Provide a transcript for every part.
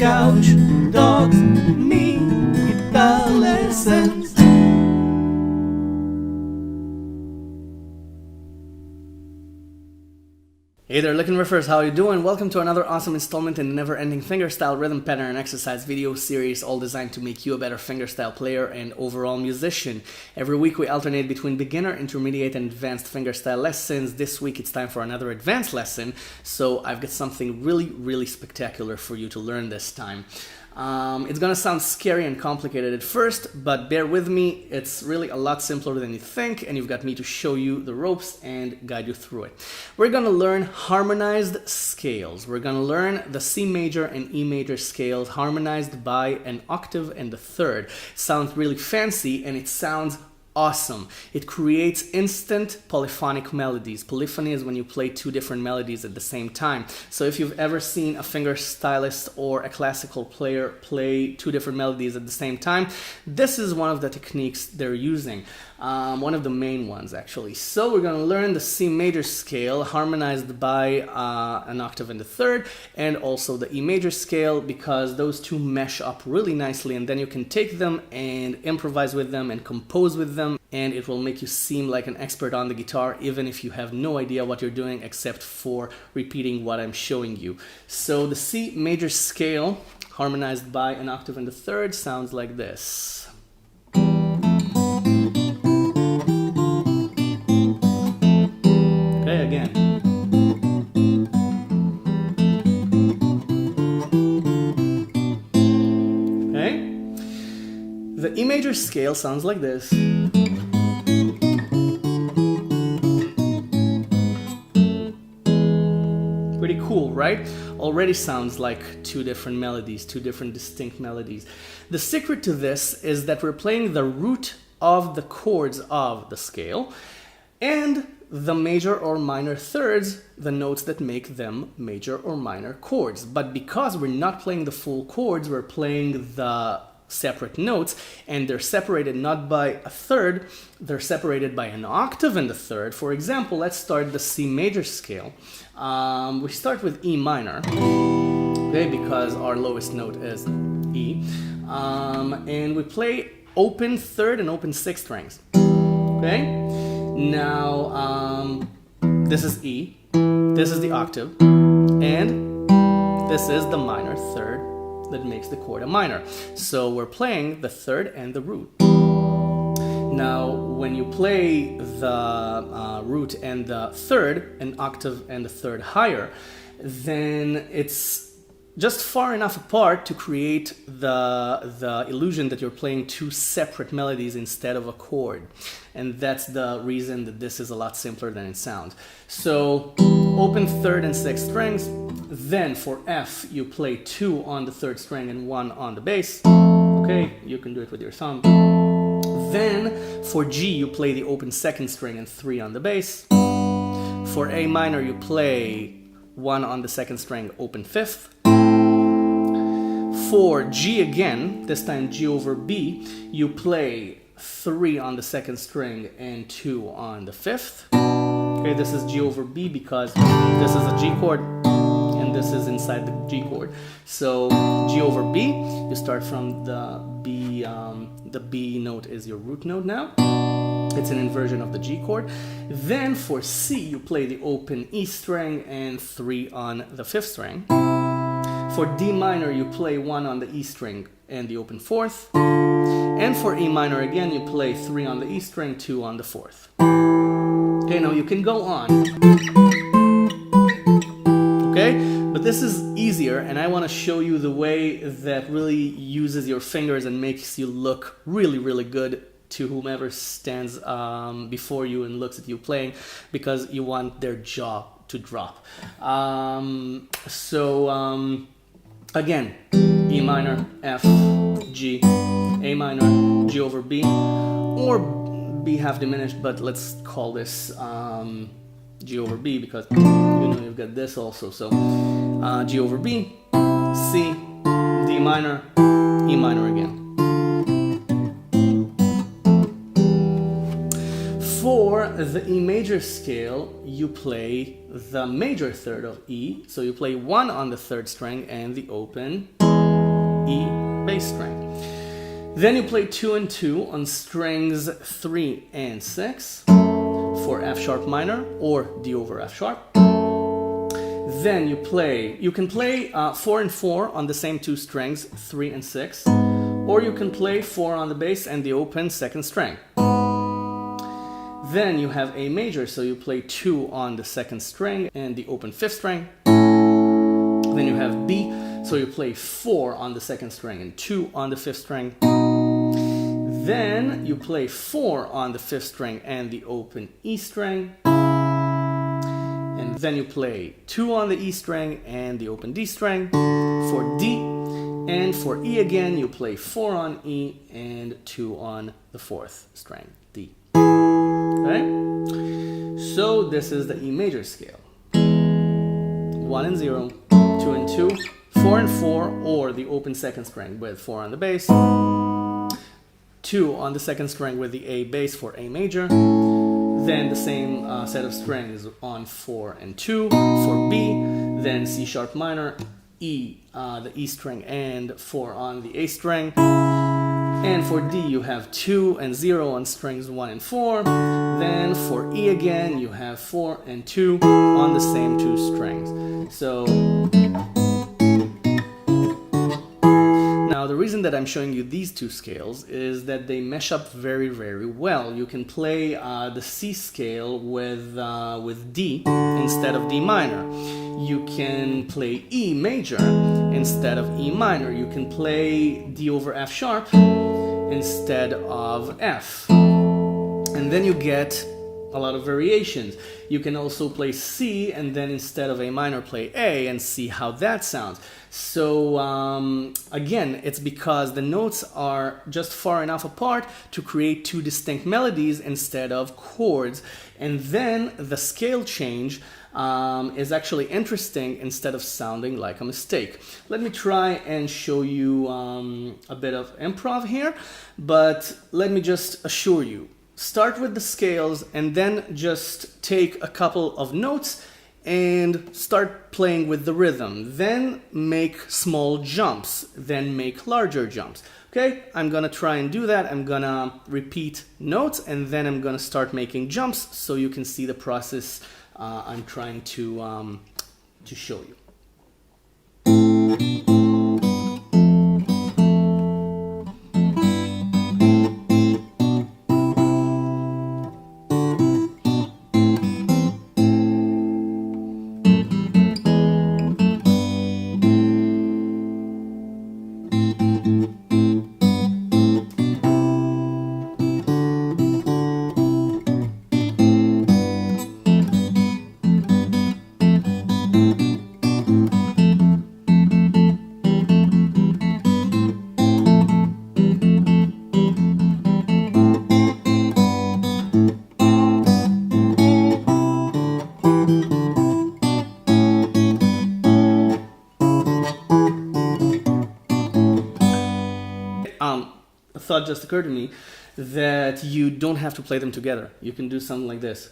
couch, dogs, me, guitar lessons. Hey there, LickNRiffers, how you doing? Welcome to another awesome installment in the never-ending fingerstyle rhythm pattern and exercise video series, all designed to make you a better fingerstyle player and overall musician. Every week we alternate between beginner, intermediate, and advanced fingerstyle lessons. This week it's time for another advanced lesson, so I've got something really spectacular for you to learn this time. It's gonna sound scary and complicated at first, but bear with me. It's really a lot simpler than you think, and you've got me to show you the ropes and guide you through it. We're gonna learn harmonized scales. We're gonna learn the C major and E major scales harmonized by an octave and a third. It sounds really fancy and it sounds awesome. It creates instant polyphonic melodies. Polyphony is when you play two different melodies at the same time. So if you've ever seen a fingerstylist or a classical player play two different melodies at the same time, this is one of the techniques they're using. One of the main ones, actually. So we're going to learn the C major scale harmonized by an octave and a third, and also the E major scale, because those two mesh up really nicely, and then you can take them and improvise with them and compose with them, and it will make you seem like an expert on the guitar, even if you have no idea what you're doing except for repeating what I'm showing you. So the C major scale harmonized by an octave and a third sounds like this. Again. Okay? The E major scale sounds like this. Pretty cool, right? Already sounds like two different melodies, two different distinct melodies. The secret to this is that we're playing the root of the chords of the scale, and the major or minor thirds, the notes that make them major or minor chords. But because we're not playing the full chords, we're playing the separate notes, and they're separated not by a third, they're separated by an octave and a third. For example, let's start the C major scale. We start with E minor, okay, because our lowest note is E, and we play open third and open sixth strings, okay? Now, this is E, this is the octave, and this is the minor third that makes the chord a minor. So we're playing the third and the root. Now, when you play the root and the third, an octave and a third higher, then it's just far enough apart to create the illusion that you're playing two separate melodies instead of a chord. And that's the reason that this is a lot simpler than it sounds. So open third and sixth strings. Then for F, you play 2 on the third string and 1 on the bass. Okay, you can do it with your thumb. Then for G, you play the open second string and 3 on the bass. For A minor, you play 1 on the second string, open fifth. For G again, this time G over B, you play 3 on the second string and 2 on the fifth. Okay, this is G over B because this is a G chord and this is inside the G chord. So G over B, you start from the B note is your root note now. It's an inversion of the G chord. Then for C, you play the open E string and 3 on the fifth string. For D minor, you play 1 on the E string and the open fourth. And for E minor again, you play 3 on the E string, 2 on the fourth. Okay, now you can go on. Okay, but this is easier, and I want to show you the way that really uses your fingers and makes you look really good to whomever stands before you and looks at you playing, because you want their jaw to drop. Again, E minor, F, G, A minor, G over B, or B half diminished, but let's call this G over B because you know you've got this also. So G over B, C, D minor, E minor again. For the E major scale, you play the major third of E. So you play 1 on the third string and the open E bass string. Then you play 2 and 2 on strings 3 and 6 for F sharp minor or D over F sharp. Then you can play 4 and 4 on the same two strings, 3 and 6, or you can play 4 on the bass and the open second string. Then you have A major, so you play 2 on the second string and the open fifth string. Then you have B, so you play 4 on the second string and 2 on the fifth string. Then you play 4 on the fifth string and the open E string. And then you play 2 on the E string and the open D string for D. And for E again, you play 4 on E and 2 on the fourth string, D. Okay? So this is the E major scale. 1 and 0, 2 and 2, 4 and 4, or the open second string with 4 on the bass, 2 on the second string with the A bass for A major, then the same set of strings on 4 and 2 for B, then C sharp minor, E, the E string, and 4 on the A string. And for D you have 2 and 0 on strings 1 and 4. Then for E again you have 4 and 2 on the same two strings. So now the reason that I'm showing you these two scales is that they mesh up very, very well. You can play the C scale with D instead of D minor. You can play E major instead of E minor. You can play D over F sharp instead of F. And then you get a lot of variations. You can also play C and then instead of A minor play A and see how that sounds. So again, it's because the notes are just far enough apart to create two distinct melodies instead of chords. And then the scale change is actually interesting instead of sounding like a mistake. Let me try and show you a bit of improv here, but let me just assure you, start with the scales and then just take a couple of notes and start playing with the rhythm. Then make small jumps, then make larger jumps. Okay, I'm gonna try and do that. I'm gonna repeat notes and then I'm gonna start making jumps so you can see the process I'm trying to show you. A thought just occurred to me that you don't have to play them together. You can do something like this.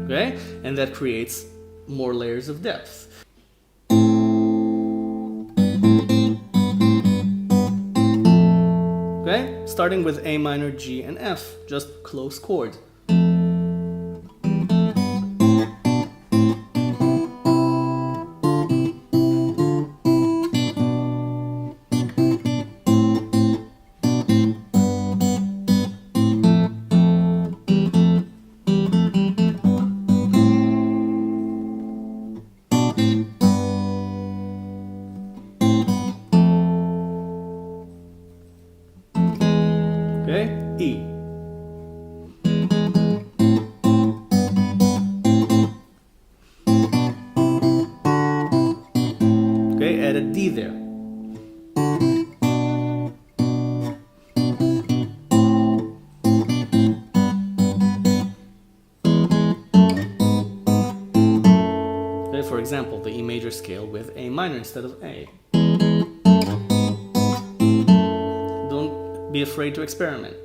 Okay? And that creates more layers of depth. Okay? Starting with A minor, G, and F, just close chords. Okay, E. Okay, add a D there. Okay, for example, the E major scale with A minor instead of A. Don't be be afraid to experiment.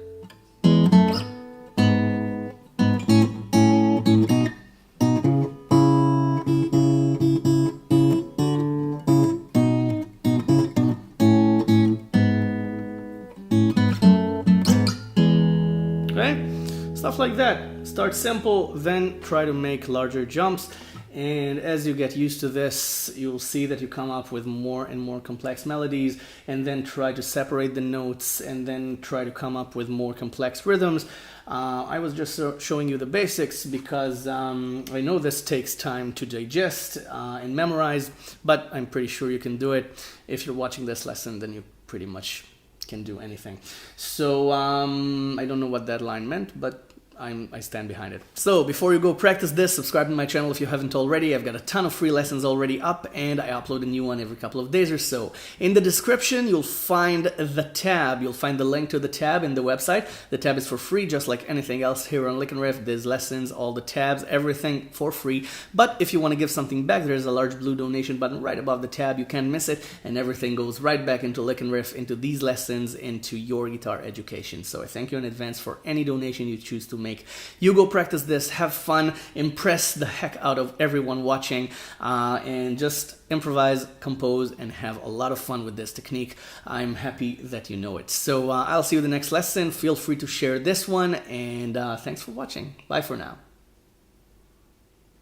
Okay? Stuff like that. Start simple, then try to make larger jumps. And as you get used to this, you'll see that you come up with more and more complex melodies, and then try to separate the notes, and then try to come up with more complex rhythms. I was just showing you the basics because I know this takes time to digest and memorize, but I'm pretty sure you can do it. If you're watching this lesson, then you pretty much can do anything. So I don't know what that line meant, but I stand behind it. So before you go practice this, subscribe to my channel if you haven't already. I've got a ton of free lessons already up, and I upload a new one every couple of days or so. In the description, you'll find the tab. You'll find the link to the tab in the website. The tab is for free, just like anything else here on LickNRiff. There's lessons, all the tabs, everything for free. But if you want to give something back, there's a large blue donation button right above the tab. You can't miss it, and everything goes right back into LickNRiff, into these lessons, into your guitar education. So I thank you in advance for any donation you choose to make. You go practice this, have fun, impress the heck out of everyone watching, and just improvise, compose, and have a lot of fun with this technique. I'm happy that you know it. So I'll see you in the next lesson. Feel free to share this one, and thanks for watching. Bye for now.